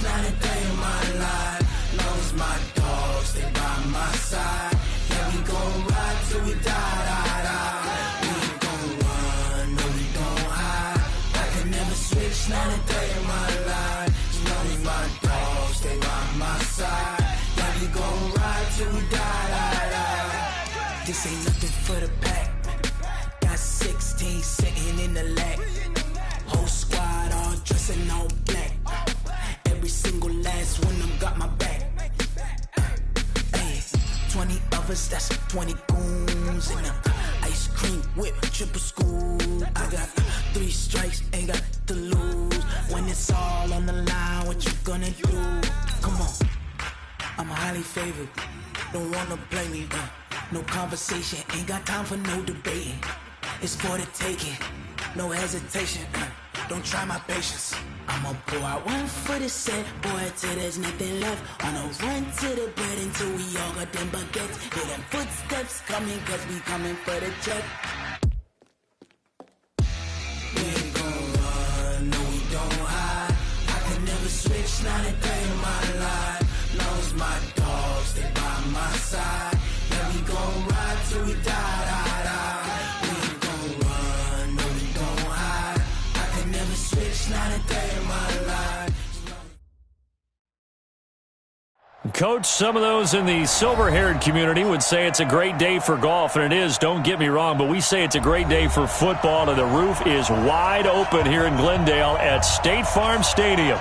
not a day in my life. Long as my dogs stay by my side. Yeah, we gon' ride till we die, die, die. We ain't gon' run, no we don't hide. I can never switch, not a day in my life. As long as my dogs stay by my side. Yeah, we gon' ride till we die, die, die. This ain't nothing for the pack. Got 16 sitting in the lag. Whole squad all dressing all black. Every single last one of them got my back. Hey, 20 of us, that's 20 goons in the ice cream whip, triple scoop. I got 3 strikes, ain't got to lose. When it's all on the line, what you gonna do? Come on, I'm highly favored. Don't wanna play me, no conversation, ain't got time for no debating. It's for the taking, no hesitation. Don't try my patience. I'ma pour out one for the set, boy, till there's nothing left. On a run to the bread until we all got them baguettes. Hear them footsteps coming, cause we coming for the check. We ain't gon' run, no we don't hide. I can never switch, not a day in my life. Long as my dogs stay by my side. Yeah, we gon' ride till we die, die, die. We ain't gon' run, no we don't hide. I can never switch, not a day in my life. Coach, some of those in the silver-haired community would say it's a great day for golf, and it is, don't get me wrong, but we say it's a great day for football, and the roof is wide open here in Glendale at State Farm Stadium.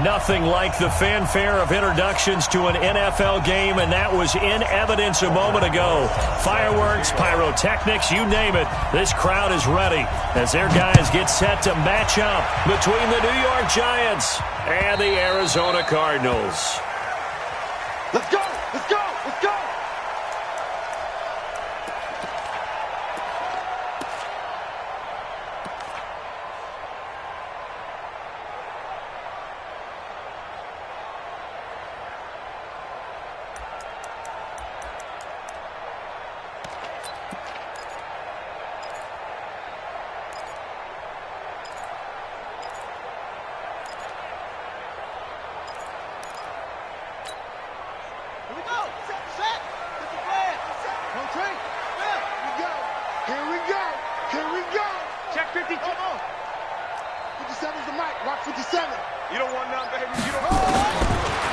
Nothing like the fanfare of introductions to an NFL game, and that was in evidence a moment ago. Fireworks, pyrotechnics, you name it. This crowd is ready as their guys get set to match up between the New York Giants and the Arizona Cardinals. Let's go! Let's go! Let's go!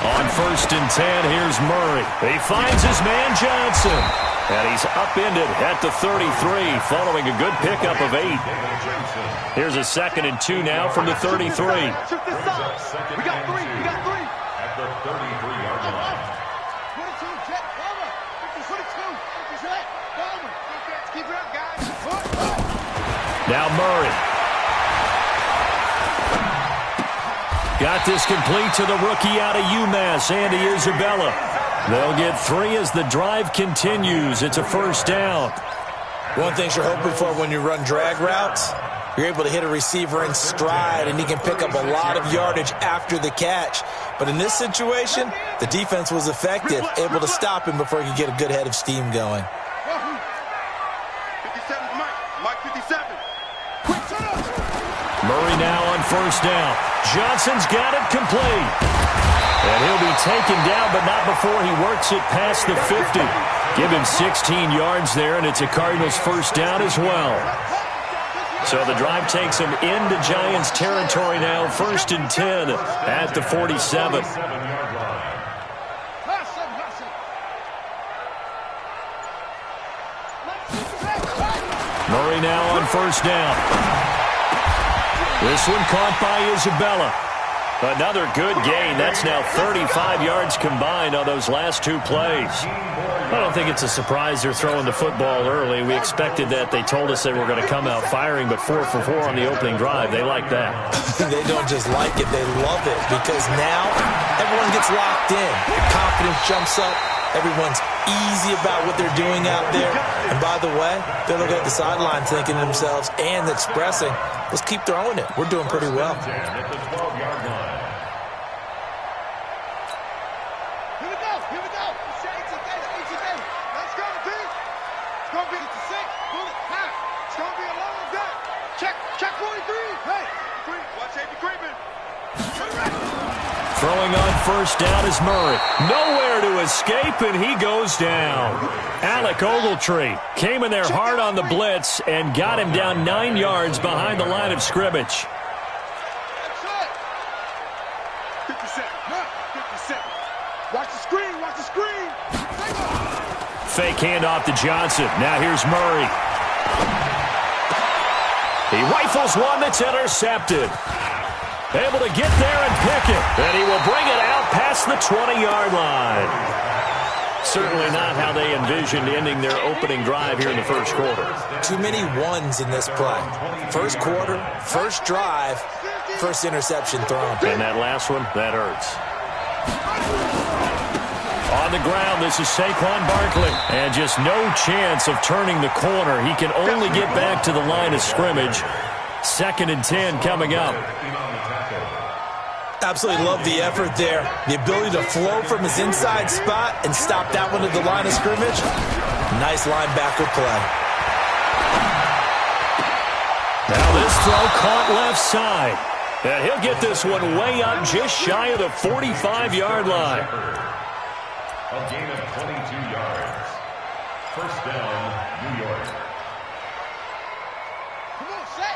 On 1st and 10, here's Murray. He finds his man Johnson. And he's upended at the 33 following a good pickup of 8. Here's a 2nd and 2 now from the 33. We got 3. We got 3. At the 33-yard line. 22, jet, bomber. 22, jet, bomber. Keep it up, guys. Now Murray. Got this complete to the rookie out of UMass, Andy Isabella. They'll get 3 as the drive continues. It's a 1st down. One thing you're hoping for when you run drag routes, you're able to hit a receiver in stride, and he can pick up a lot of yardage after the catch. But in this situation, the defense was effective, able to stop him before he could get a good head of steam going. 57, Mike 57. Murray now on 1st down. Johnson's got it complete. And he'll be taken down, but not before he works it past the 50. Give him 16 yards there, and it's a Cardinals 1st down as well. So the drive takes him into Giants territory now, 1st and 10 at the 47. Murray now on 1st down. This one caught by Isabella. Another good gain. That's now 35 yards combined on those last 2 plays. I don't think it's a surprise they're throwing the football early. We expected that. They told us they were going to come out firing, but 4 for 4 on the opening drive. They like that. They don't just like it, they love it, because now everyone gets locked in. The confidence jumps up. Everyone's easy about what they're doing out there. And by the way, they're looking at the sideline thinking to themselves and expressing, let's keep throwing it. We're doing pretty well. Check 43. Hey, watch Andy Greenman. Throwing on first down is Murray. Nowhere to escape, and he goes down. Alec Ogletree came in there hard on the blitz and got him down 9 yards behind the line of scrimmage. 50 seconds. Watch the screen. Fake handoff to Johnson. Now here's Murray. He rifles one that's intercepted. Able to get there and pick it. And he will bring it out past the 20-yard line. Certainly not how they envisioned ending their opening drive here in the first quarter. Too many ones in this play. First quarter, first drive, first interception thrown. And that last one, that hurts. On the ground, this is Saquon Barkley. And just no chance of turning the corner. He can only get back to the line of scrimmage. 2nd and 10 coming up. Absolutely love the effort there. The ability to flow from his inside spot and stop that one at the line of scrimmage. Nice linebacker play. Now this throw caught left side. And he'll get this one way up just shy of the 45-yard line. A gain of 22 yards. First down, New York. Come on, set.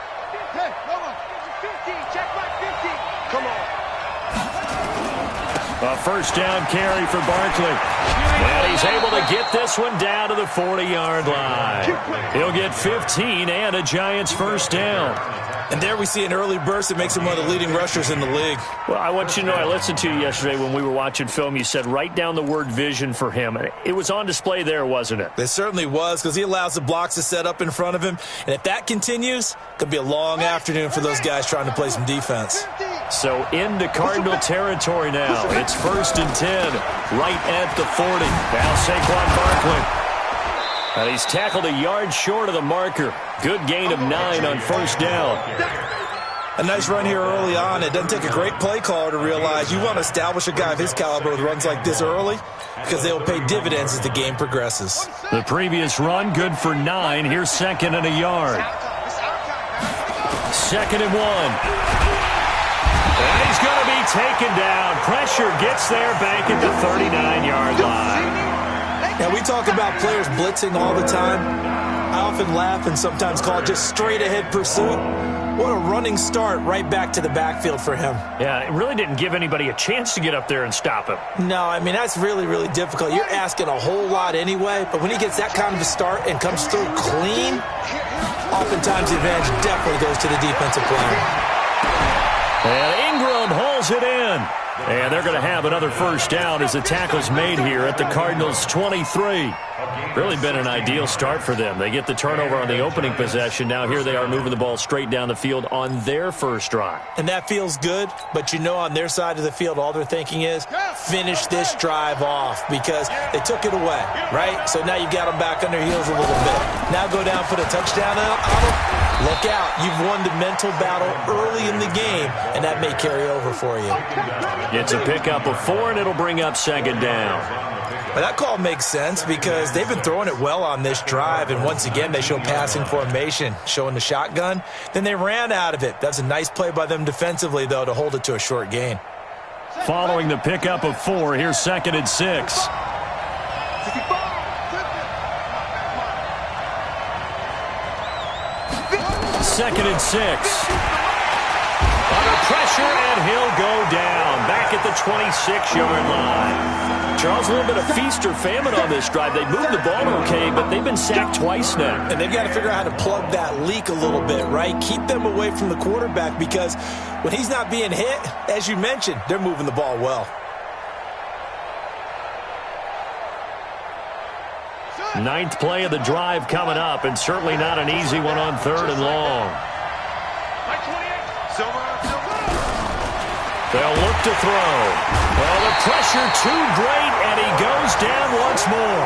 Hey, come on. 15. Check back 15. Come on. A first down carry for Barkley. And he's able to get this one down to the 40-yard line. He'll get 15 and a Giants first down. And there we see an early burst that makes him one of the leading rushers in the league. Well, I want you to know, I listened to you yesterday when we were watching film. You said write down the word vision for him. It was on display there, wasn't it? It certainly was, because he allows the blocks to set up in front of him. And if that continues, it could be a long afternoon for those guys trying to play some defense. So into Cardinal territory now. It's 1st and 10, right at the 40. Now Saquon Barkley. And he's tackled a yard short of the marker. Good gain of 9 on first down. A nice run here early on. It doesn't take a great play caller to realize you want to establish a guy of his caliber with runs like this early, because they will pay dividends as the game progresses. The previous run, good for 9. Here's 2nd and a yard. 2nd and 1. And he's going to be taken down. Pressure gets there back at the 39-yard line. Now, we talk about players blitzing all the time. I often laugh and sometimes call it just straight-ahead pursuit. What a running start right back to the backfield for him. Yeah, it really didn't give anybody a chance to get up there and stop him. No, I mean, that's really, really difficult. You're asking a whole lot anyway, but when he gets that kind of a start and comes through clean, oftentimes the advantage definitely goes to the defensive player. And Ingram hauls it in. And they're going to have another first down as the tackle's made here at the Cardinals' 23. Really been an ideal start for them. They get the turnover on the opening possession. Now here they are moving the ball straight down the field on their first drive. And that feels good, but you know on their side of the field all they're thinking is finish this drive off, because they took it away, right? So now you got them back on their heels a little bit. Now go down, put a touchdown on them. Look out. You've won the mental battle early in the game, and that may carry over for you. It's a pickup of 4, and it'll bring up 2nd down. But that call makes sense because they've been throwing it well on this drive, and once again they show passing formation, showing the shotgun. Then they ran out of it. That's a nice play by them defensively, though, to hold it to a short gain. Following the pickup of 4, here's 2nd and 6. 2nd and 6. Under pressure, and he'll go down. Back at the 26-yard line. Charles, a little bit of feast or famine on this drive. They moved the ball okay, but they've been sacked twice now. And they've got to figure out how to plug that leak a little bit, right? Keep them away from the quarterback, because when he's not being hit, as you mentioned, they're moving the ball well. Ninth play of the drive coming up, and certainly not an easy one on 3rd and long. They'll look to throw. Well, the pressure too great, and he goes down once more.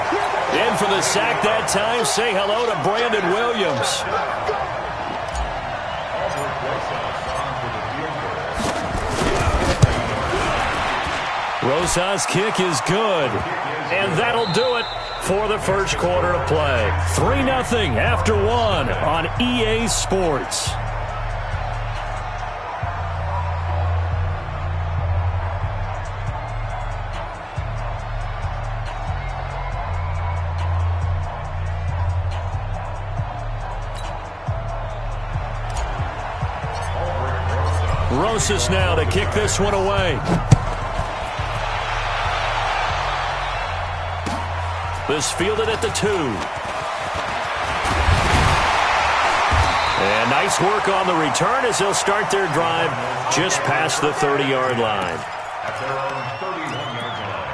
In for the sack that time. Say hello to Brandon Williams. Rosas' kick is good. And that'll do it for the first quarter of play. 3-0 after 1 on EA Sports. Moses now to kick this one away. This fielded at the 2. And nice work on the return as they'll start their drive just past the 30-yard line. At their own 31-yard line.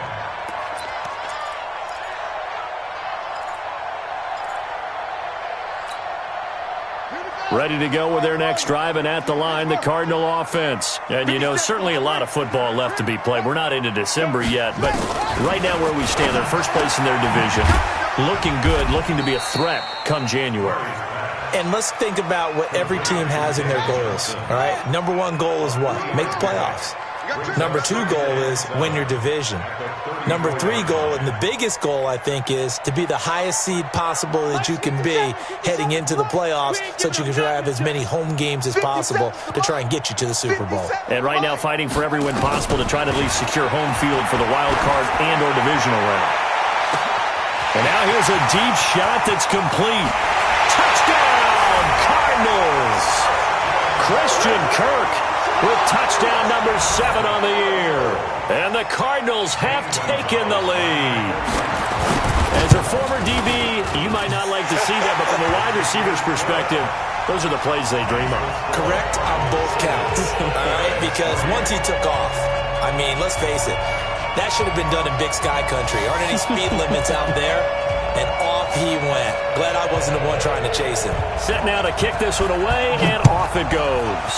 Ready to go with their next drive, and at the line, the Cardinal offense. And, you know, certainly a lot of football left to be played. We're not into December yet, but right now where we stand, they're first place in their division. Looking good, looking to be a threat come January. And let's think about what every team has in their goals, all right? Number 1 goal is what? Make the playoffs. Number 2 goal is win your division. Number 3 goal, and the biggest goal, I think, is to be the highest seed possible that you can be heading into the playoffs so that you can try to have as many home games as possible to try and get you to the Super Bowl. And right now fighting for every win possible to try to at least secure home field for the wild card and or divisional round. And now here's a deep shot that's complete. Touchdown, Cardinals! Christian Kirk with touchdown number 7 on the year. And the Cardinals have taken the lead. As a former DB, you might not like to see that, but from a wide receiver's perspective, those are the plays they dream of. Correct on both counts, all right? Because once he took off, I mean, let's face it, that should have been done in Big Sky Country. Aren't any speed limits out there? And off he went. Glad I wasn't the one trying to chase him. Set now to kick this one away, and off it goes.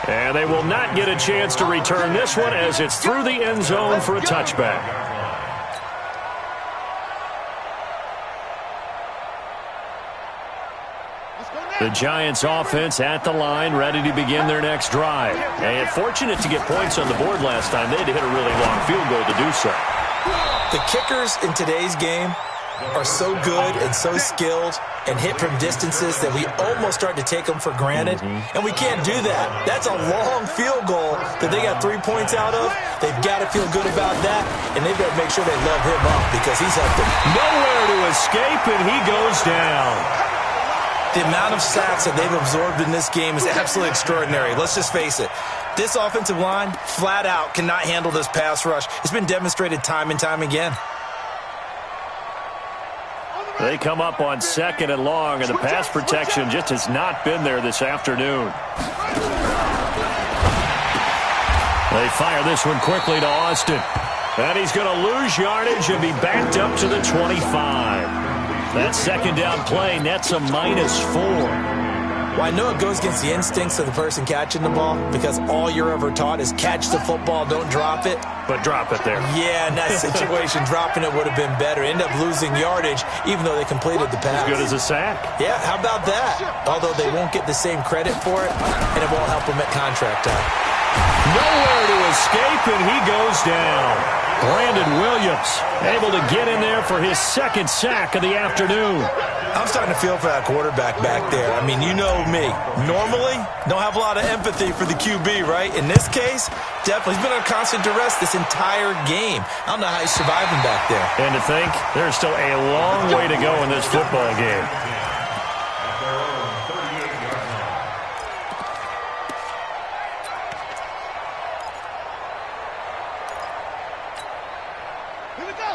And they will not get a chance to return this one as it's through the end zone for a touchback. The Giants offense at the line, ready to begin their next drive. And fortunate to get points on the board last time. They had to hit a really long field goal to do so. The kickers in today's game are so good and so skilled and hit from distances that we almost start to take them for granted. And we can't do that. That's a long field goal that they got 3 points out of. They've got to feel good about that, and they've got to make sure they love him up because he's helped them. Nowhere to escape, and he goes down. The amount of sacks that they've absorbed in this game is absolutely extraordinary. Let's just face it. This offensive line, flat out, cannot handle this pass rush. It's been demonstrated time and time again. They come up on 2nd and long, and the pass protection just has not been there this afternoon. They fire this one quickly to Austin. And he's going to lose yardage and be backed up to the 25. That second down play nets a -4. Well, I know it goes against the instincts of the person catching the ball because all you're ever taught is catch the football, don't drop it. But drop it there. Yeah, in that situation, dropping it would have been better. End up losing yardage even though they completed the pass. As good as a sack. Yeah, how about that? Although they won't get the same credit for it, and it won't help them at contract time. Nowhere to escape, and he goes down. Brandon Williams able to get in there for his 2nd sack of the afternoon. I'm starting to feel for that quarterback back there. I mean, you know me. Normally, don't have a lot of empathy for the QB, right? In this case, definitely. He's been on constant duress this entire game. I don't know how he's surviving back there. And to think, there's still a long way to go in this football game.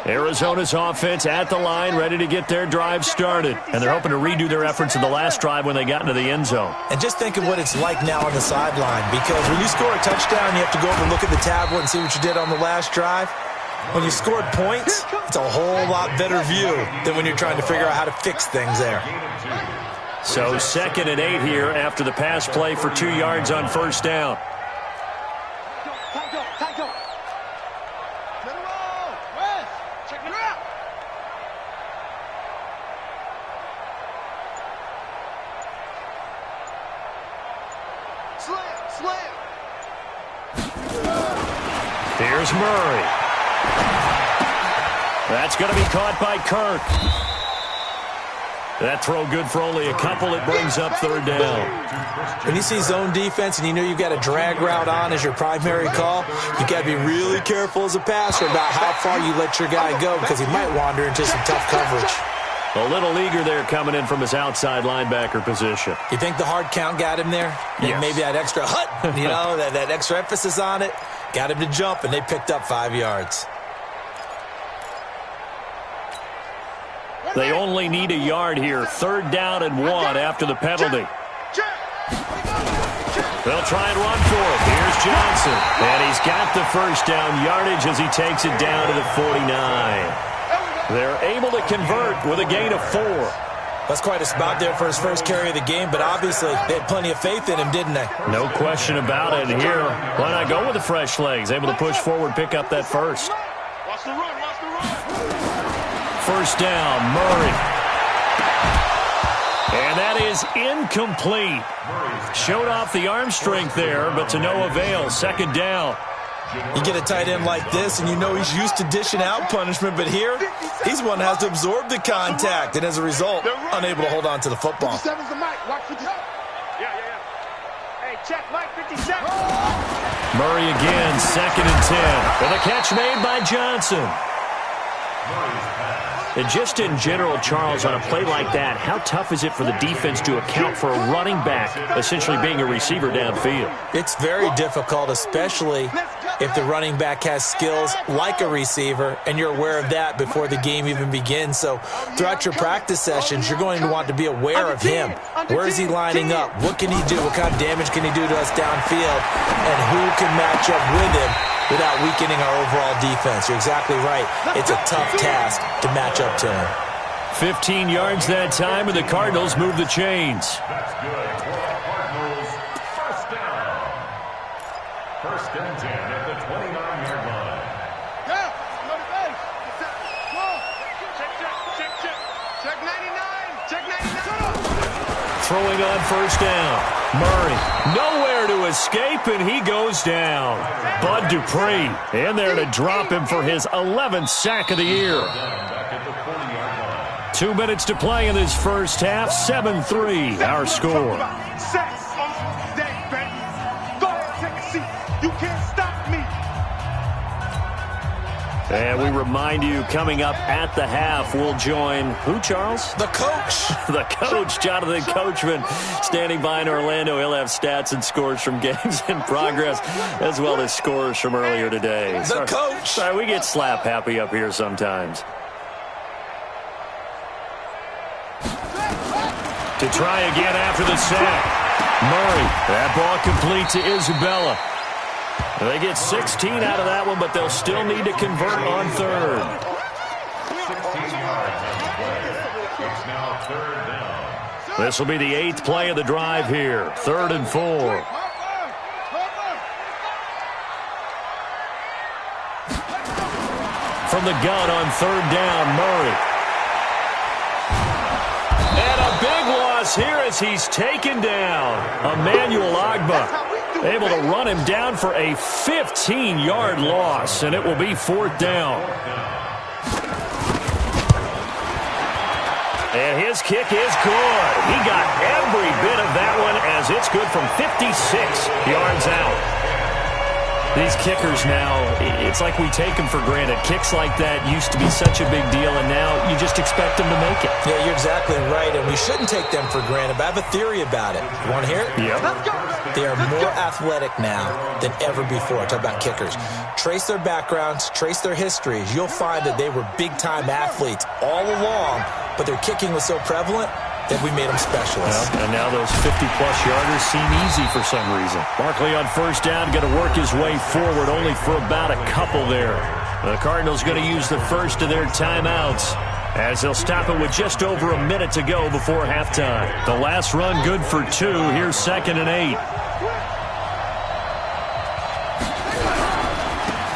Arizona's offense at the line, ready to get their drive started. And they're hoping to redo their efforts in the last drive when they got into the end zone. And just think of what it's like now on the sideline, because when you score a touchdown, you have to go over and look at the tablet and see what you did on the last drive. When you scored points, it's a whole lot better view than when you're trying to figure out how to fix things there. So 2nd and 8 here after the pass play for 2 yards on 1st down. Here's Murray. That's going to be caught by Kirk. That throw good for only a couple. It brings up 3rd down. When you see zone defense and you know you've got a drag route on as your primary call, you've got to be really careful as a passer about how far you let your guy go because he might wander into some tough coverage. A little eager there coming in from his outside linebacker position. You think the hard count got him there? Yes. Maybe that extra that extra emphasis on it got him to jump, and they picked up 5 yards. They only need a yard here. 3rd down and 1 after the penalty. They'll try and run for it. Here's Johnson. And he's got the first down yardage as he takes it down to the 49. They're able to convert with a gain of 4. That's quite a spot there for his first carry of the game, but obviously they had plenty of faith in him, didn't they? No question about it. And here, why not go with the fresh legs? Able to push forward, pick up that first. Watch the run, watch the run. First down, Murray. And that is incomplete. Showed off the arm strength there, but to no avail. 2nd down. You get a tight end like this, and you know he's used to dishing out punishment, but here, he's one that has to absorb the contact, and as a result, unable to hold on to the football. 57's the mic. Watch 57. Yeah. Hey, check Mike 57. Murray again, 2nd and 10. With a catch made by Johnson. And just in general, Charles, on a play like that, how tough is it for the defense to account for a running back essentially being a receiver downfield? It's very difficult, especially if the running back has skills like a receiver, and you're aware of that before the game even begins. So throughout your practice sessions, you're going to want to be aware of him. Where is he lining up? What can he do? What kind of damage can he do to us downfield? And who can match up with him without weakening our overall defense? You're exactly right. It's a tough task to match up to him. 15 yards that time, and the Cardinals move the chains. That's good for the Cardinals. First down. 1st and 10 at the 29-yard line. Yeah, go to base. Check 99. Check 99. Throwing on first down. Murray, nowhere to escape, and he goes down. Bud Dupree in there to drop him for his 11th sack of the year. Back at the 40-yard line. 2 minutes to play in this first half. 7-3, our score. Sex all day, baby. Go ahead, take a seat. You can't stop me. And we remind you, coming up at the half, we'll join who, Charles? The coach. The coach, Jonathan Coachman, standing by in Orlando. He'll have stats and scores from games in progress, as well as scores from earlier today. The coach. Sorry, we get slap happy up here sometimes. To try again after the sack. Murray, that ball complete to Isabella. They get 16 out of that one, but they'll still need to convert on 3rd. 16 yards on the play. It's now 3rd down. This will be the 8th play of the drive here. 3rd and 4. From the gun on 3rd down, Murray. And a big loss here as he's taken down. Emmanuel Agba able to run him down for a 15-yard loss, and it will be 4th down. And his kick is good. He got every bit of that one as it's good from 56 yards out. These kickers now, it's like we take them for granted. Kicks like that used to be such a big deal, and now you just expect them to make it. Yeah, you're exactly right, and we shouldn't take them for granted, but I have a theory about it. You want to hear it? Yep. They are more athletic now than ever before. Talk about kickers. Trace their backgrounds, trace their histories. You'll find that they were big-time athletes all along, but their kicking was so prevalent that we made them specialists. Well, and now those 50-plus yarders seem easy for some reason. Barkley on first down, going to work his way forward, only for about a couple there. The Cardinals going to use the first of their timeouts as they'll stop it with just over a minute to go before halftime. The last run good for 2. Here's 2nd and 8.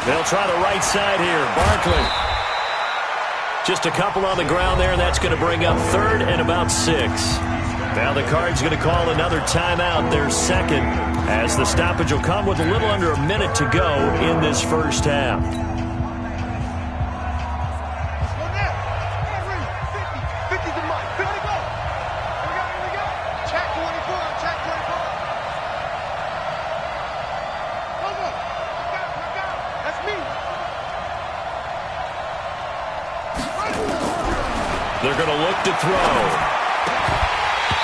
They'll try the right side here. Barkley. Just a couple on the ground there, and that's going to bring up 3rd and about 6. Now the Cards going to call another timeout, their 2nd, as the stoppage will come with a little under a minute to go in this first half. They're going to look to throw.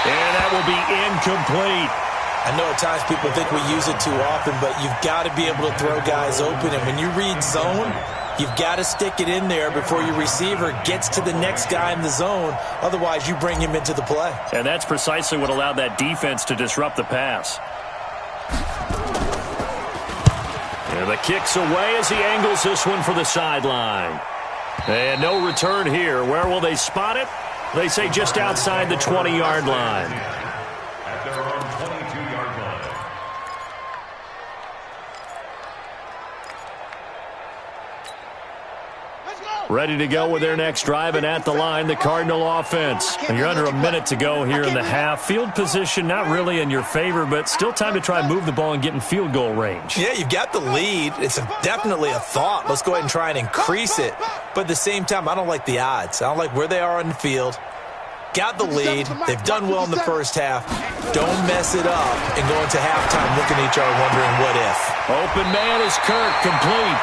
And that will be incomplete. I know at times people think we use it too often, but you've got to be able to throw guys open. And when you read zone, you've got to stick it in there before your receiver gets to the next guy in the zone. Otherwise, you bring him into the play. And that's precisely what allowed that defense to disrupt the pass. And the kick's away as he angles this one for the sideline. And no return here. Where will they spot it? They say just outside the 20-yard line. At their own 22-yard line. Ready to go with their next drive, and at the line, the Cardinal offense. And you're under a minute to go here in the half. Field position not really in your favor, but still time to try and move the ball and get in field goal range. Yeah, you've got the lead. It's definitely a thought. Let's go ahead and try and increase it. But at the same time, I don't like the odds. I don't like where they are on the field. Got the lead. They've done well in the first half. Don't mess it up and go into halftime looking at each other wondering what if. Open man is Kirk, complete.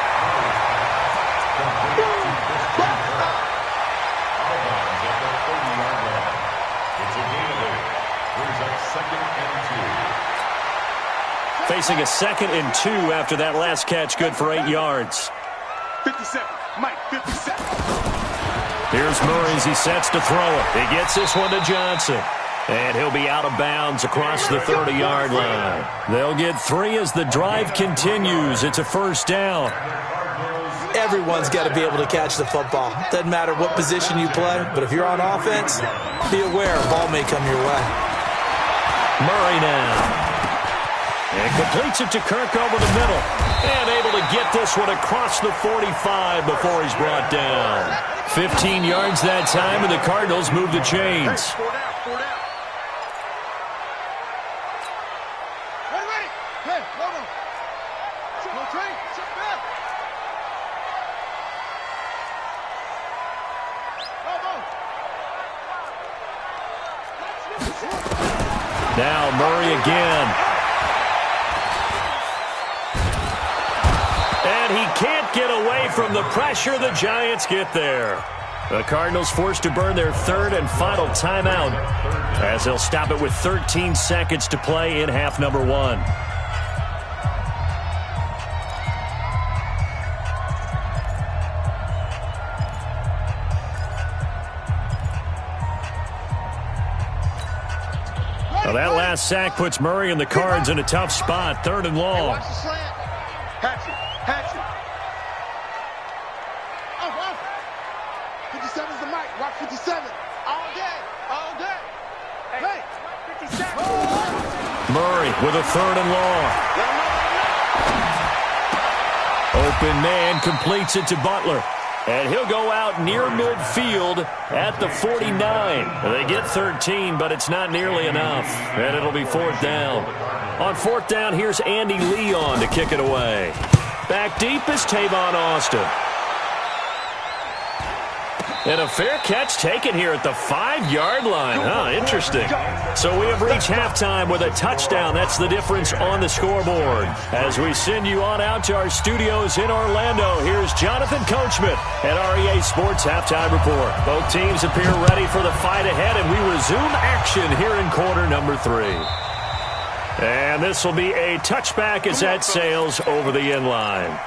Facing a 2nd and 2 after that last catch, good for 8 yards. 57, Mike, 57. Here's Murray as he sets to throw it. He gets this one to Johnson. And he'll be out of bounds across the 30-yard line. They'll get 3 as the drive continues. It's a first down. Everyone's got to be able to catch the football. Doesn't matter what position you play, but if you're on offense, be aware a ball may come your way. Murray now. And completes it to Kirk over the middle. And able to get this one across the 45 before he's brought down. 15 yards that time, and the Cardinals move the chains. Hey, 4 down, 4 down. Ready. Hey, hold on. No train. Sit back. Now Murray again. And he can't get away from the pressure. The Giants get there. The Cardinals forced to burn their 3rd and final timeout as they'll stop it with 13 seconds to play in half number 1. Well, that last sack puts Murray and the Cards in a tough spot. 3rd and long. Watch the slant. Hatchet. 57's the mic. Watch 57. All day. Hey, 57. Murray with a 3rd and long. Open man completes it to Butler. And he'll go out near midfield at the 49. They get 13, but it's not nearly enough. And it'll be 4th down. On 4th down, here's Andy Leon to kick it away. Back deep is Tavon Austin. And a fair catch taken here at the 5-yard line. Interesting. So we have reached halftime with a touchdown. That's the difference on the scoreboard. As we send you on out to our studios in Orlando, here's Jonathan Coachman at REA Sports Halftime Report. Both teams appear ready for the fight ahead, and we resume action here in quarter number 3. And this will be a touchback as that sails over the end line.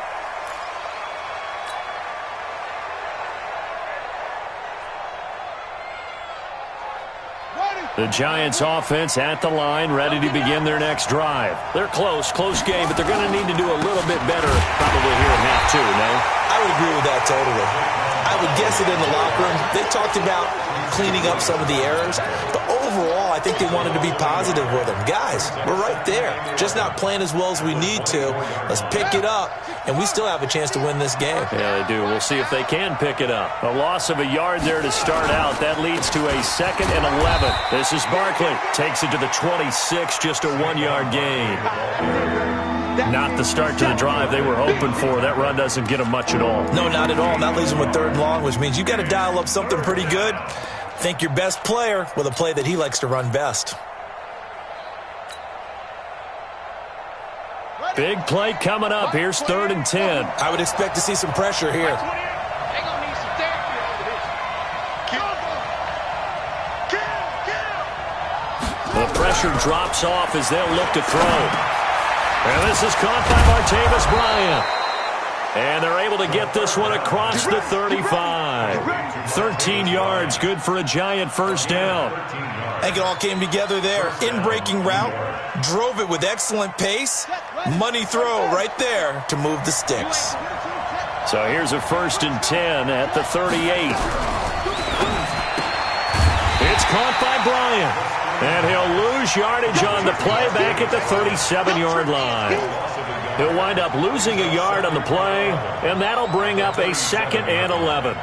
The Giants offense at the line, ready to begin their next drive. They're close game, but they're going to need to do a little bit better probably here in half 2, no? I would agree with that totally. I would guess it in the locker room. They talked about cleaning up some of the errors, but overall, I think they wanted to be positive with them. Guys, we're right there. Just not playing as well as we need to. Let's pick it up, and we still have a chance to win this game. Yeah, they do. We'll see if they can pick it up. A loss of a yard there to start out. That leads to a 2nd and 11. This is Barkley. Takes it to the 26, just a 1-yard gain. Not the start to the drive they were hoping for. That run doesn't get them much at all. No, not at all. And that leaves them with 3rd and long, which means you got to dial up something pretty good. Think your best player with a play that he likes to run best. Big play coming up. Here's 3rd and 10. I would expect to see some pressure here. pressure drops off as they'll look to throw. And this is caught by Martavis Bryant. And they're able to get this one across the 35. 13 yards, good for a Giant first down. I think it all came together there. In-breaking route, drove it with excellent pace. Money throw right there to move the sticks. So here's a 1st and 10 at the 38. It's caught by Bryant. And he'll lose yardage on the play back at the 37-yard line. He'll wind up losing a yard on the play, and that'll bring up a 2nd and 11.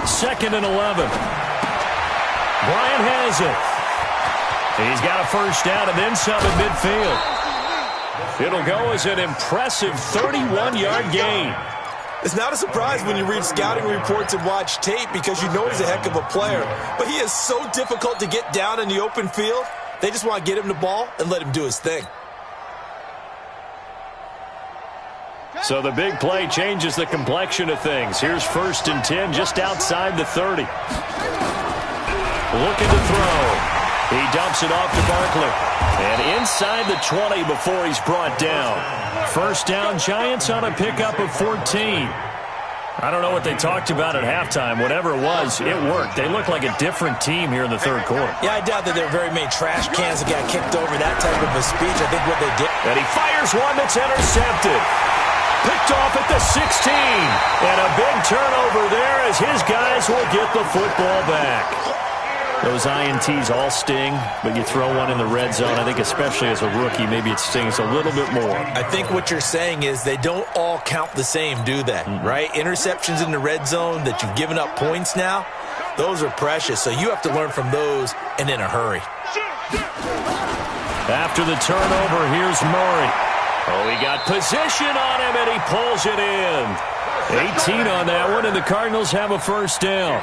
Second and 11. Bryant has it. He's got a first down and then some at midfield. It'll go as an impressive 31-yard gain. It's not a surprise when you read scouting reports and watch tape because you know he's a heck of a player. But he is so difficult to get down in the open field. They just want to get him the ball and let him do his thing. So the big play changes the complexion of things. Here's 1st and 10 just outside the 30. Looking to throw. He dumps it off to Barkley. And inside the 20 before he's brought down. First down, Giants on a pickup of 14. I don't know what they talked about at halftime. Whatever it was, it worked. They look like a different team here in the third quarter. Yeah, I doubt that there were very many trash cans that got kicked over that type of a speech. I think what they did. And he fires one that's intercepted. Picked off at the 16. And a big turnover there as his guys will get the football back. Those INTs all sting, but you throw one in the red zone. I think especially as a rookie, maybe it stings a little bit more. I think what you're saying is they don't all count the same, do they? Right? Interceptions in the red zone that you've given up points now, those are precious. So you have to learn from those and in a hurry. After the turnover, here's Murray. Oh, he got position on him, and he pulls it in. 18 on that one, and the Cardinals have a first down.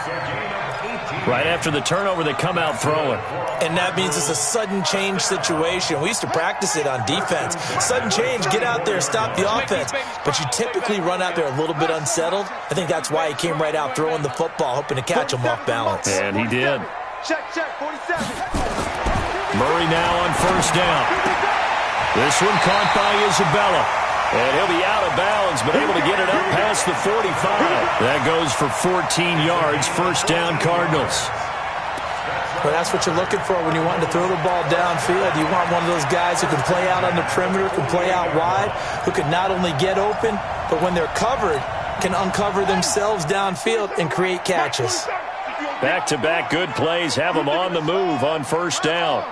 Right after the turnover, they come out throwing. And that means it's a sudden change situation. We used to practice it on defense. Sudden change, get out there, stop the offense. But you typically run out there a little bit unsettled. I think that's why he came right out throwing the football, hoping to catch him off balance. And he did. Check, 47. Murray now on first down. This one caught by Isabella. And he'll be out of bounds, but able to get it up past the 45. That goes for 14 yards. First down, Cardinals. Well, that's what you're looking for when you want to throw the ball downfield. You want one of those guys who can play out on the perimeter, can play out wide, who can not only get open, but when they're covered, can uncover themselves downfield and create catches. Back-to-back good plays have them on the move on first down.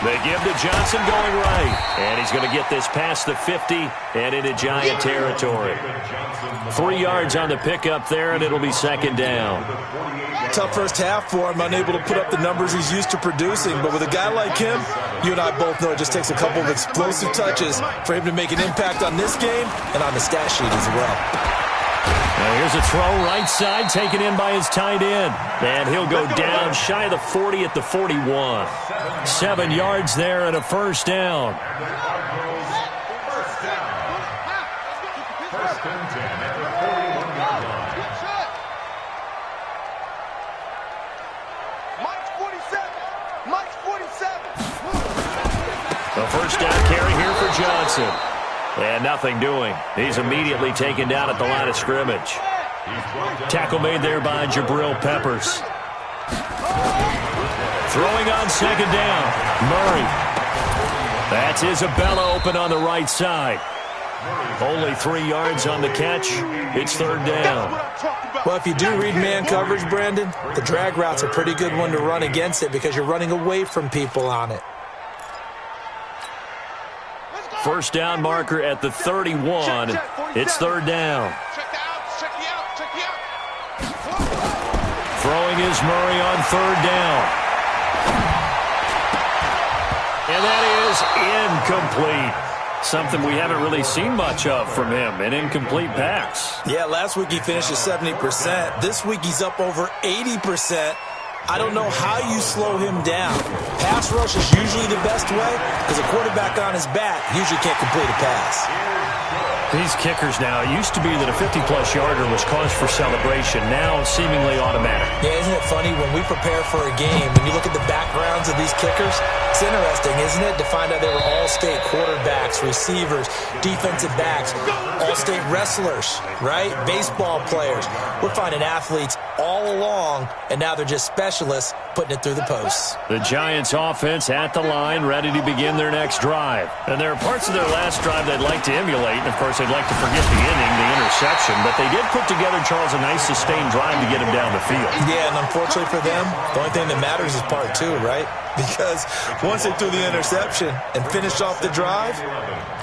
They give to Johnson going right. And he's going to get this past the 50 and into Giant territory. 3 yards on the pickup there, and it'll be second down. Tough first half for him, unable to put up the numbers he's used to producing. But with a guy like him, you and I both know it just takes a couple of explosive touches for him to make an impact on this game and on the stat sheet as well. Now here's a throw right side taken in by his tight end. And he'll go down shy of the 40 at the 41. 7 yards there and a first down. First and 10 at the 41-yard line. Mike's 47. The first down carry here for Johnson. And nothing doing. He's immediately taken down at the line of scrimmage. Tackle made there by Jabril Peppers. Throwing on second down. Murray. That's Isabella open on the right side. Only 3 yards on the catch. It's third down. Well, if you do read man coverage, Brandon, the drag route's a pretty good one to run against it because you're running away from people on it. First down marker at the 31. It's third down. Throwing is Murray on third down. And that is incomplete. Something we haven't really seen much of from him, an incomplete pass. Yeah, last week he finished at 70%. This week he's up over 80%. I don't know how you slow him down. Pass rush is usually the best way because a quarterback on his back usually can't complete a pass. These kickers now, it used to be that a 50-plus yarder was cause for celebration. Now seemingly automatic. Yeah, isn't it funny when we prepare for a game, when you look at the backgrounds of these kickers, it's interesting, isn't it, to find out they were all-state quarterbacks, receivers, defensive backs, all-state wrestlers, right? Baseball players. We're finding athletes all along, and now they're just specialists putting it through the posts. The Giants offense at the line, ready to begin their next drive. And there are parts of their last drive they'd like to emulate, and of course they'd like to forget the inning, the interception, but they did put together, Charles, a nice sustained drive to get him down the field. Yeah, and unfortunately for them, the only thing that matters is part two, right? Because once they threw the interception and finished off the drive,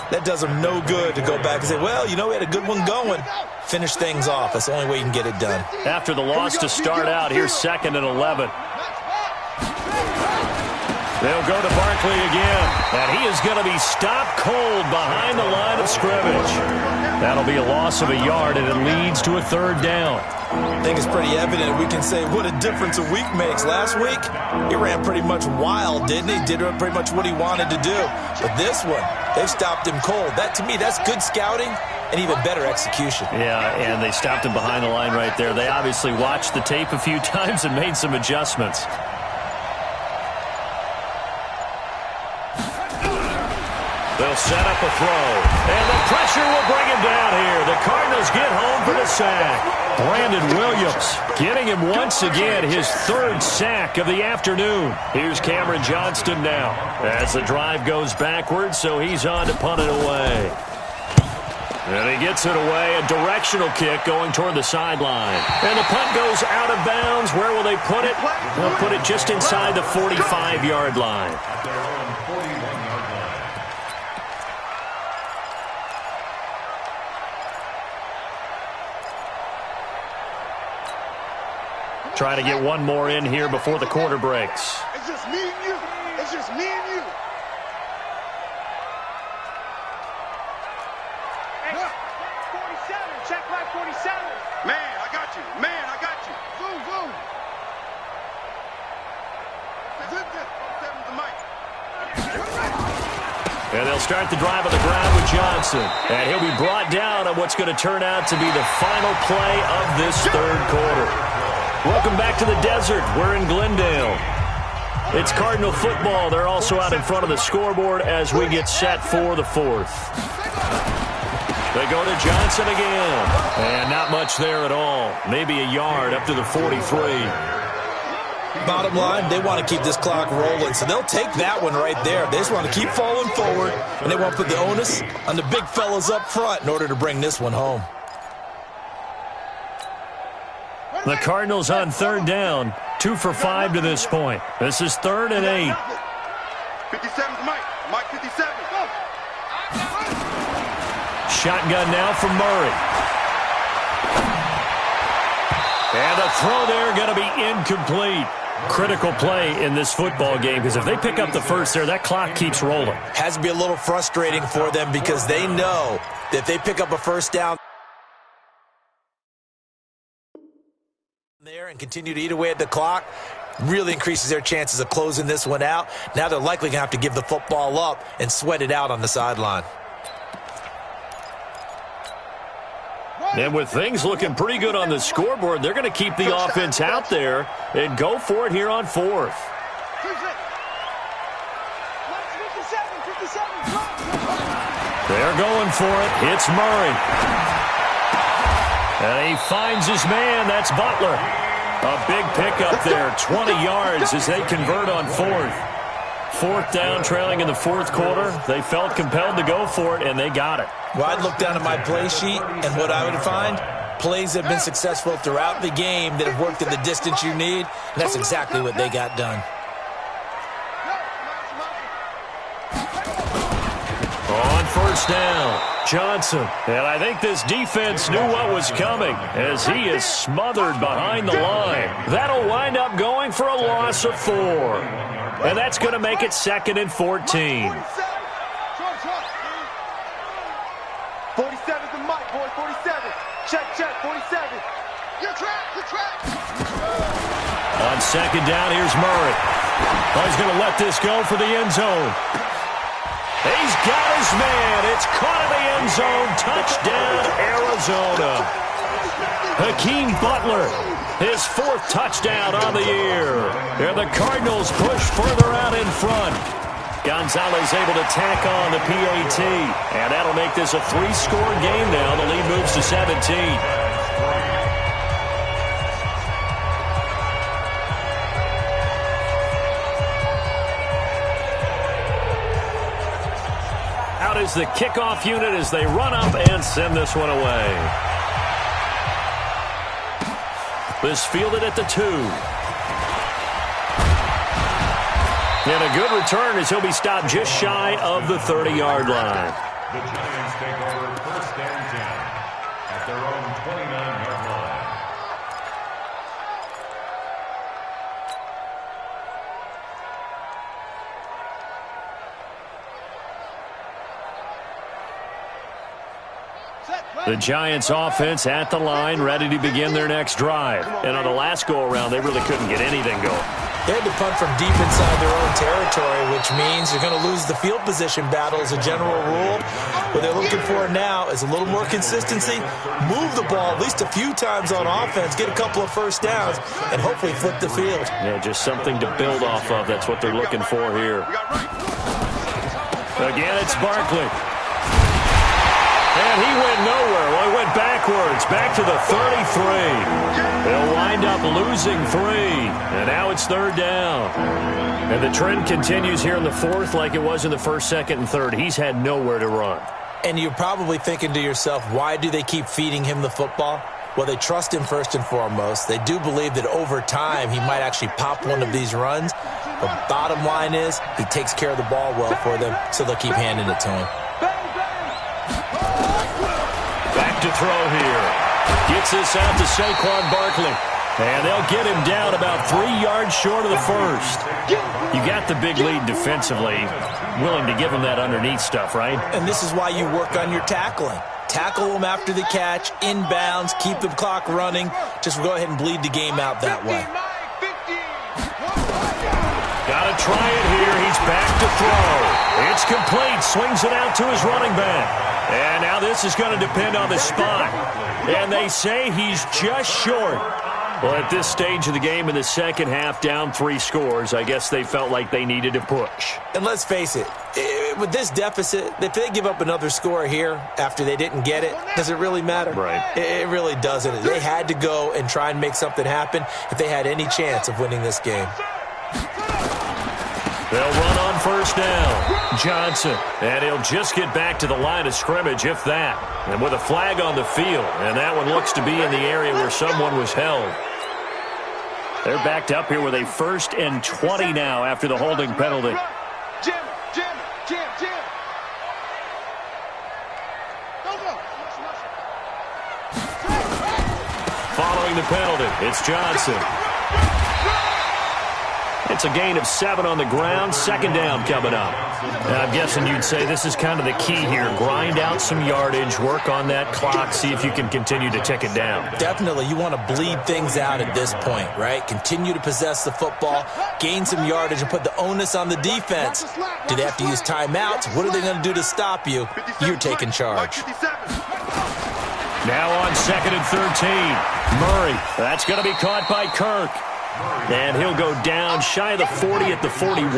that does them no good to go back and say, well, you know, we had a good one going. Finish things off. That's the only way you can get it done. After the loss to start out, here's 2nd and 11. They'll go to Barkley again, and he is going to be stopped cold behind the line of scrimmage. That'll be a loss of a yard, and it leads to a 3rd down. I think it's pretty evident. We can say what a difference a week makes. Last week, he ran pretty much wild, didn't he? Did pretty much what he wanted to do. But this one, they've stopped him cold. That, to me, that's good scouting and even better execution. Yeah, and they stopped him behind the line right there. They obviously watched the tape a few times and made some adjustments. They'll set up a throw, and the pressure will bring him down here. The Cardinals get home for the sack. Brandon Williams getting him once again, his 3rd sack of the afternoon. Here's Cameron Johnston now as the drive goes backwards, so he's on to punt it away. And he gets it away, a directional kick going toward the sideline. And the punt goes out of bounds. Where will they put it? They'll put it just inside the 45-yard line. Trying to get one more in here before the quarter breaks. It's just me and you. It's just me and you. Hey, 47. Check my 47. Man, I got you. Man, I got you. Zoom, zoom. Zip this. 47's the mic. And they'll start the drive on the ground with Johnson. And he'll be brought down on what's going to turn out to be the final play of this 3rd quarter. Welcome back to the desert. We're in Glendale. It's Cardinal football. They're also out in front of the scoreboard as we get set for the 4th. They go to Johnson again. And not much there at all. Maybe a yard up to the 43. Bottom line, they want to keep this clock rolling, so they'll take that one right there. They just want to keep falling forward, and they want to put the onus on the big fellas up front in order to bring this one home. The Cardinals on 3rd down, 2 for 5 to this point. This is 3rd and 8. 57's Mike. Mike 57. Shotgun now from Murray. And the throw there going to be incomplete. Critical play in this football game because if they pick up the first there, that clock keeps rolling. Has to be a little frustrating for them because they know that if they pick up a first down there and continue to eat away at the clock, really increases their chances of closing this one out. Now they're likely going to have to give the football up and sweat it out on the sideline. And with things looking pretty good on the scoreboard, they're going to keep the offense out there and go for it here on 4th. They're going for it. It's Murray. And he finds his man. That's Butler. A big pickup there. 20 yards as they convert on 4th. 4th down, trailing in the 4th quarter. They felt compelled to go for it, and they got it. Well, I'd look down at my play sheet, and what I would find, plays that have been successful throughout the game that have worked in the distance you need, and that's exactly what they got done. On 1st first down. Johnson. And I think this defense knew what was coming as he is smothered behind the line. That'll wind up going for a loss of 4. And that's going to make it 2nd and 14. 47's the mic, boy. 47. Check, 47. Your track. On 2nd down, here's Murray. Oh, he's going to let this go for the end zone. He's got his man. It's caught in the end zone. Touchdown, Arizona. Hakeem Butler, his 4th touchdown on the year. And the Cardinals push further out in front. Gonzalez able to tack on the PAT. And that'll make this a 3-score game now. The lead moves to 17. Is the kickoff unit as they run up and send this one away. This fielded at the 2. And a good return as he'll be stopped just shy of the 30-yard line. The Giants take over 1st and 10 at their own 29-yard line. The Giants offense at the line, ready to begin their next drive. And on the last go-around, they really couldn't get anything going. They had to punt from deep inside their own territory, which means you're going to lose the field position battle as a general rule. What they're looking for now is a little more consistency, move the ball at least a few times on offense, get a couple of first downs, and hopefully flip the field. Yeah, just something to build off of. That's what they're looking for here. Again, it's Barkley. And he went nowhere. Well, he went backwards, back to the 33. They'll wind up losing 3. And now it's 3rd down. And the trend continues here in the 4th like it was in the 1st, 2nd, and 3rd. He's had nowhere to run. And you're probably thinking to yourself, why do they keep feeding him the football? Well, they trust him first and foremost. They do believe that over time he might actually pop one of these runs. But bottom line is he takes care of the ball well for them, so they'll keep handing it to him. Back to throw here. Gets this out to Saquon Barkley. And they'll get him down about 3 yards short of the 1st. You got the big lead defensively. Willing to give him that underneath stuff, right? And this is why you work on your tackling. Tackle them after the catch, inbounds, keep the clock running. Just go ahead and bleed the game out that way. Got to try it here. He's back to throw. It's complete. Swings it out to his running back. And now this is going to depend on the spot. And they say he's just short. Well, at this stage of the game in the second half, down 3 scores, I guess they felt like they needed to push. And let's face it, with this deficit, if they give up another score here after they didn't get it, does it really matter? Right. It really doesn't. They had to go and try and make something happen if they had any chance of winning this game. They'll run on first down. Johnson. And he'll just get back to the line of scrimmage, if that. And with a flag on the field. And that one looks to be in the area where someone was held. They're backed up here with a 1st and 20 now after the holding penalty. Jim. Following the penalty, it's Johnson. It's a gain of 7 on the ground. 2nd down coming up. And I'm guessing you'd say this is kind of the key here. Grind out some yardage, work on that clock, see if you can continue to tick it down. Definitely. You want to bleed things out at this point, right? Continue to possess the football, gain some yardage, and put the onus on the defense. Do they have to use timeouts? What are they going to do to stop you? You're taking charge. Now on 2nd and 13. Murray. That's going to be caught by Kirk. And he'll go down shy of the 40 at the 41.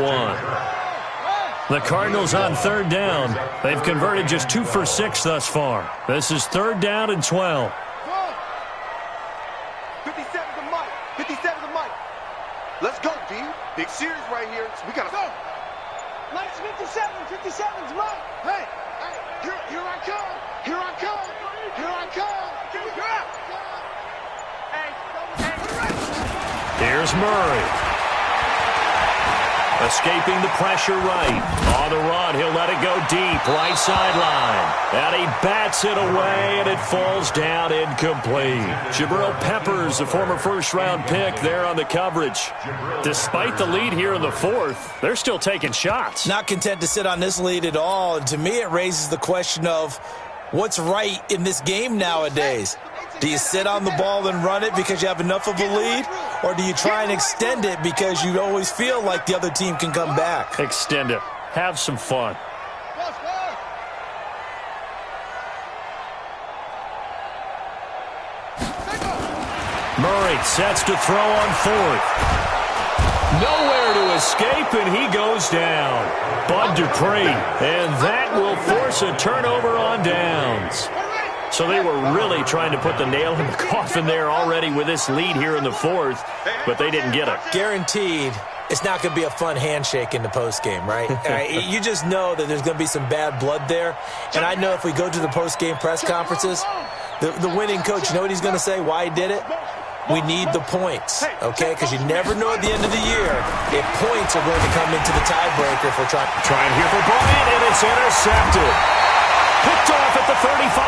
The Cardinals on 3rd down. They've converted just 2 for 6 thus far. This is 3rd down and 12. 57's the mic. 57's the mic. Let's go, D. Big series right here. We got to go. Nice 57. 57's mic. Hey, here I come. Here I come. Here I come. Here's Murray. Escaping the pressure right. On the run, he'll let it go deep. Right sideline. And he bats it away, and it falls down incomplete. Jabril Peppers, the former first-round pick, there on the coverage. Despite the lead here in the fourth, they're still taking shots. Not content to sit on this lead at all. And to me, it raises the question of what's right in this game nowadays. Do you sit on the ball and run it because you have enough of a lead? Or do you try and extend it because you always feel like the other team can come back? Extend it. Have some fun. Murray sets to throw on fourth. Nowhere to escape, and he goes down. Bud Dupree, and that will force a turnover on downs. So they were really trying to put the nail in the coffin there already with this lead here in the fourth, but they didn't get it. Guaranteed it's not going to be a fun handshake in the postgame, right? You just know that there's going to be some bad blood there. And I know if we go to the postgame press conferences, the winning coach, you know what he's going to say, why he did it? We need the points, okay? Because you never know at the end of the year if points are going to come into the tiebreaker if we're trying here for Bryant, and it's intercepted. Picked off at the 35.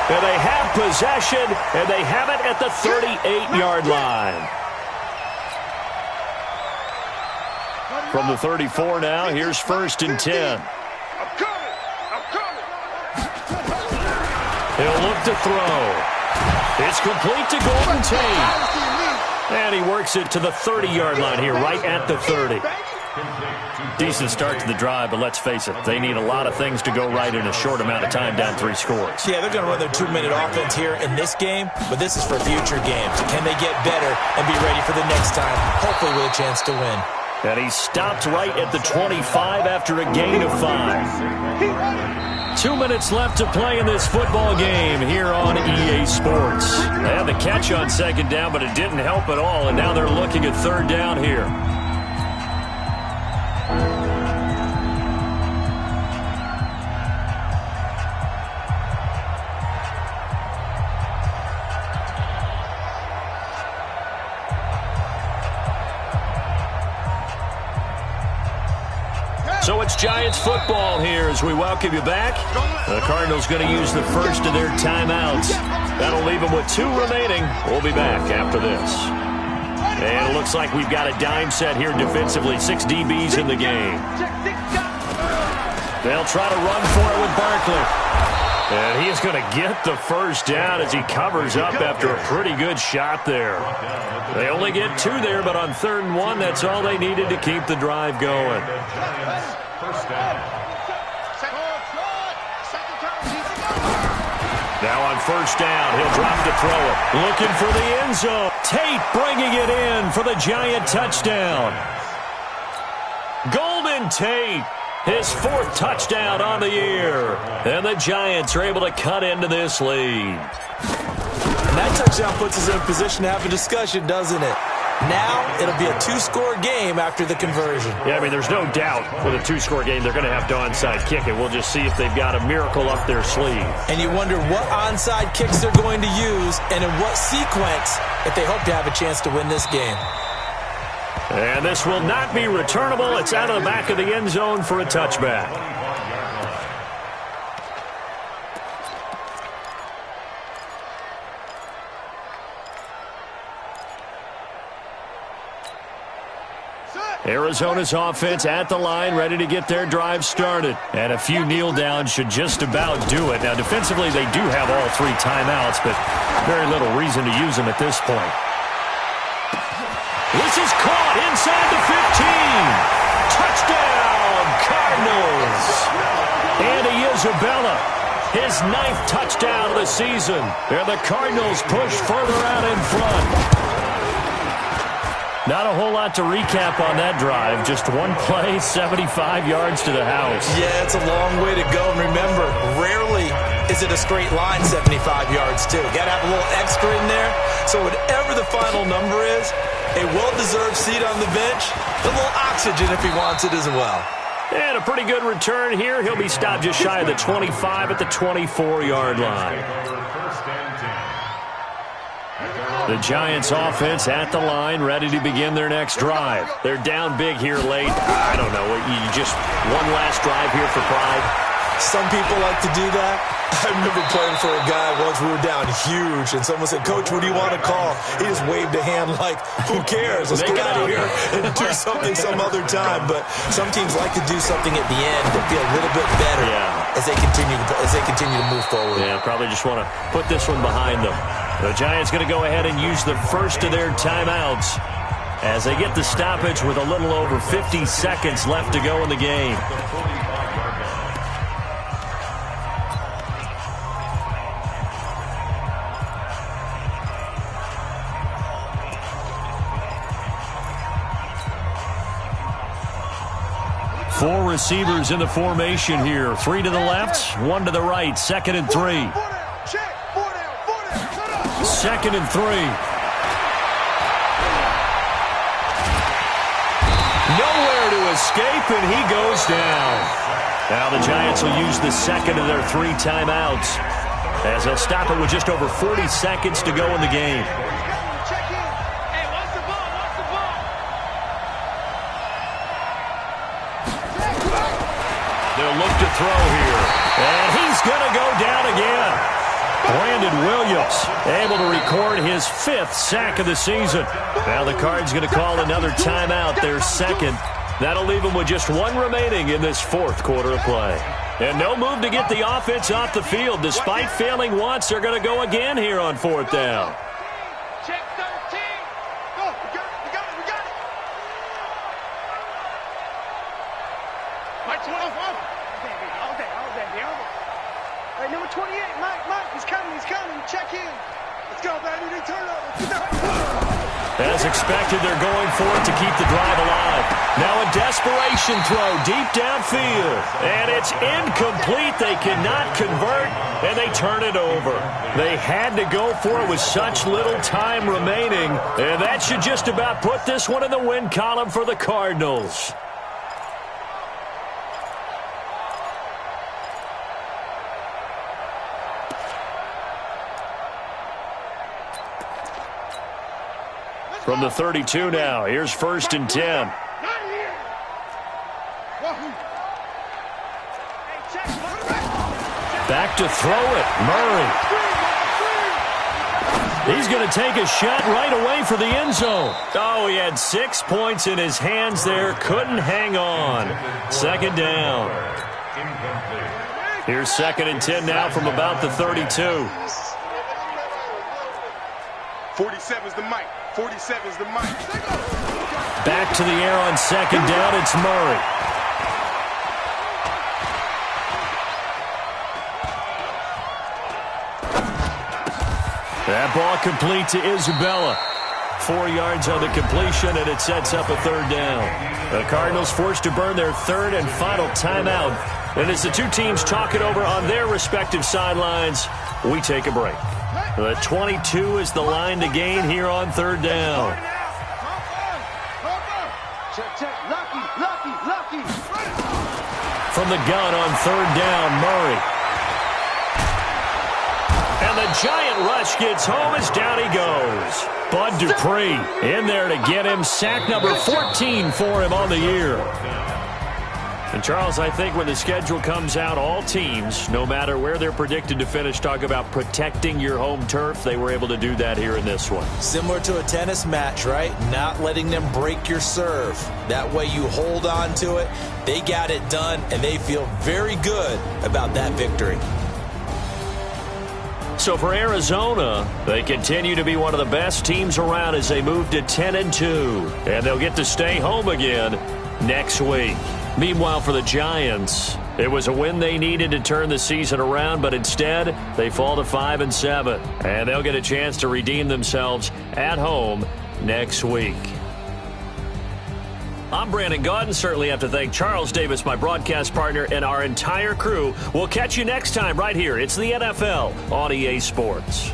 And they have possession, and they have it at the 38-yard line. From the 34 now, here's 1st and 10. I'm coming. He'll look to throw. It's complete to Golden Tate. And he works it to the 30-yard line here, right at the 30. Decent start to the drive, but let's face it, they need a lot of things to go right in a short amount of time, down 3 scores. Yeah, they're going to run their 2-minute offense here in this game, but this is for future games. Can they get better and be ready for the next time, hopefully with a chance to win? And he stopped right at the 25 after a gain of 5. 2 minutes left to play in this football game here on EA Sports. They had the catch on 2nd down, but it didn't help at all, and now they're looking at 3rd down here. So it's Giants football here as we welcome you back. The Cardinals going to use the first of their timeouts. That'll leave them with 2 remaining. We'll be back after this. And it looks like we've got a dime set here defensively. 6 DBs in the game. They'll try to run for it with Barkley. And he is going to get the first down as he covers up after a pretty good shot there. They only get 2 there, but on 3rd and 1, that's all they needed to keep the drive going. Now on 1st down, he'll drop to throw it. Looking for the end zone. Tate bringing it in for the Giant touchdown. Golden Tate, his 4th touchdown on the year. And the Giants are able to cut into this lead. And that touchdown puts us in a position to have a discussion, doesn't it? Now it'll be a 2-score game after the conversion. Yeah, I mean, there's no doubt with a 2-score game they're going to have to onside kick it. We'll just see if they've got a miracle up their sleeve. And you wonder what onside kicks they're going to use and in what sequence if they hope to have a chance to win this game. And this will not be returnable. It's out of the back of the end zone for a touchback. Arizona's offense at the line, ready to get their drive started. And a few kneel downs should just about do it. Now, defensively, they do have all 3 timeouts, but very little reason to use them at this point. This is caught inside the 15. Touchdown, Cardinals. Andy Isabella, his 9th touchdown of the season. And the Cardinals push further out in front. Not a whole lot to recap on that drive. Just 1 play, 75 yards to the house. Yeah, it's a long way to go. And remember, rarely is it a straight line 75 yards, too. Got to have a little extra in there. So whatever the final number is, a well-deserved seat on the bench, a little oxygen if he wants it as well. And a pretty good return here. He'll be stopped just shy of the 25 at the 24-yard line. The Giants offense at the line, ready to begin their next drive. They're down big here late. I don't know. You just one last drive here for pride. Some people like to do that. I remember playing for a guy once. We were down huge, and someone said, "Coach, what do you want to call?" He just waved a hand like, "Who cares? Let's get out of here and do something some other time." But some teams like to do something at the end to feel a little bit better as they continue to move forward. Yeah, probably just want to put this one behind them. The Giants going to go ahead and use the first of their timeouts as they get the stoppage with a little over 50 seconds left to go in the game. Four receivers in the formation here. 3 to the left, 1 to the right. 2nd and 3. 2nd and 3. Nowhere to escape, and he goes down. Now the Giants will use the second of their 3 timeouts as they'll stop it with just over 40 seconds to go in the game. They'll look to throw here. And he's going to go down again. Brandon Williams able to record his 5th sack of the season. Now the Cards going to call another timeout, their 2nd. That'll leave them with just 1 remaining in this 4th quarter of play. And no move to get the offense off the field. Despite failing once, they're going to go again here on 4th down. Check 13. Go. We got it. Mike 24. All day. Hey, number 28, Mike, he's coming. Check in. Let's go, baby. They turn up. As expected, they're going for it to keep the drive alive. Now a desperation throw deep downfield. And it's incomplete. They cannot convert, and they turn it over. They had to go for it with such little time remaining. And that should just about put this one in the win column for the Cardinals. From the 32 now, here's 1st and 10. Back to throw it, Murray. He's going to take a shot right away for the end zone. Oh, he had 6 points in his hands there, couldn't hang on. 2nd down. Here's 2nd and 10 now from about the 32. 47's the mic. 47's the mic. Back to the air on 2nd down. It's Murray. That ball complete to Isabella. 4 yards on the completion, and it sets up a 3rd down. The Cardinals forced to burn their 3rd and final timeout. And as the two teams talk it over on their respective sidelines, we take a break. The 22 is the line to gain here on 3rd down. Check. Lucky. From the gun on 3rd down, Murray. And the giant rush gets home as down he goes. Bud Dupree in there to get him. Sack number 14 for him on the year. And, Charles, I think when the schedule comes out, all teams, no matter where they're predicted to finish, talk about protecting your home turf. They were able to do that here in this one. Similar to a tennis match, right? Not letting them break your serve. That way you hold on to it. They got it done, and they feel very good about that victory. So for Arizona, they continue to be one of the best teams around as they move to 10-2. And they'll get to stay home again next week. Meanwhile, for the Giants, it was a win they needed to turn the season around, but instead, they fall to 5-7. And they'll get a chance to redeem themselves at home next week. I'm Brandon Gaudin. Certainly have to thank Charles Davis, my broadcast partner, and our entire crew. We'll catch you next time right here. It's the NFL on EA Sports.